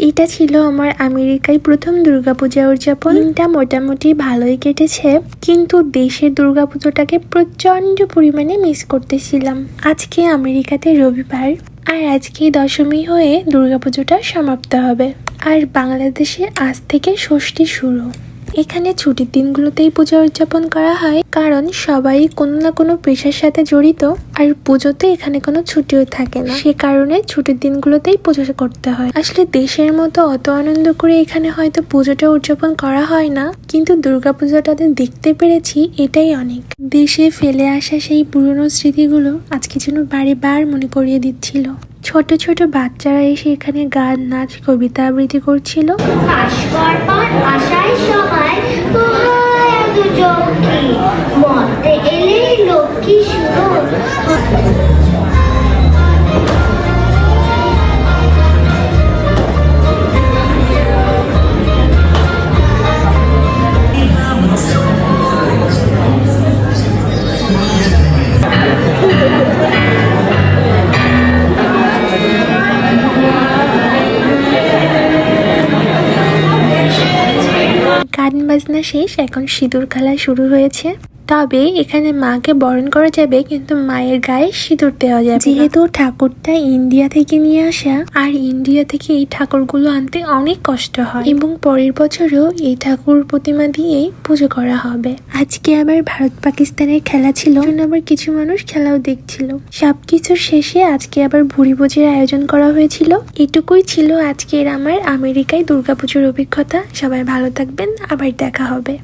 এটা ছিল আমার আমেরিকায় প্রথম দুর্গাপূজা উদযাপন। দিনটা মোটামুটি ভালোই কেটেছে, কিন্তু দেশের দুর্গাপুজোটাকে প্রচন্ড পরিমাণে মিস করতেছিলাম। আজকে আমেরিকাতে রবিবার, আর আজকে দশমী হয়ে দুর্গাপুজোটা সমাপ্ত হবে। আর বাংলাদেশে আজ থেকে ষষ্ঠী শুরু। এখানে ছুটির দিনগুলোতেই পূজা উদযাপন করা হয়, কারণ সবাই কোনো না কোনো পেশার সাথে জড়িত, আর পুজোতে এখানে কোনো ছুটিও থাকে না। সে কারণে ছুটির দিনগুলোতেই পুজো করতে হয়। আসলে দেশের মতো অত আনন্দ করে এখানে হয়তো পুজোটা উদযাপন করা হয় না, কিন্তু দুর্গাপূজাটাতে দেখতে পেরেছি, এটাই অনেক। দেশে ফেলে আসা সেই পুরনো স্মৃতিগুলো আজকে যেন বারে বার মনে করিয়ে দিচ্ছিল। ছোট ছোট বাচ্চারা এসে এখানে গান, নাচ, কবিতা আবৃত্তি করছিল। গান বাজনা শেষ, এখন সিঁদুর খেলা শুরু হয়েছে। তবে এখানে মাকে বরণ করা যাবে, কিন্তু মায়ের গায়ে সিঁদুর দেওয়া যাবে। যেহেতু ঠাকুরটা ইন্ডিয়া থেকে নিয়ে আসা, আর ইন্ডিয়া থেকে এই ঠাকুরগুলো আনতে অনেক কষ্ট হয়, এবং পরের বছরও এই ঠাকুর প্রতিমা দিয়েই পুজো করা হবে। আজকে আবার ভারত পাকিস্তানের খেলা ছিল, আবার কিছু মানুষ খেলাও দেখছিল। সবকিছুর শেষে আজকে আবার ভুরি ভোজের আয়োজন করা হয়েছিল। এটুকুই ছিল আজকের আমার আমেরিকায় দুর্গাপুজোর অভিজ্ঞতা। সবাই ভালো থাকবেন, আবার দেখা হবে।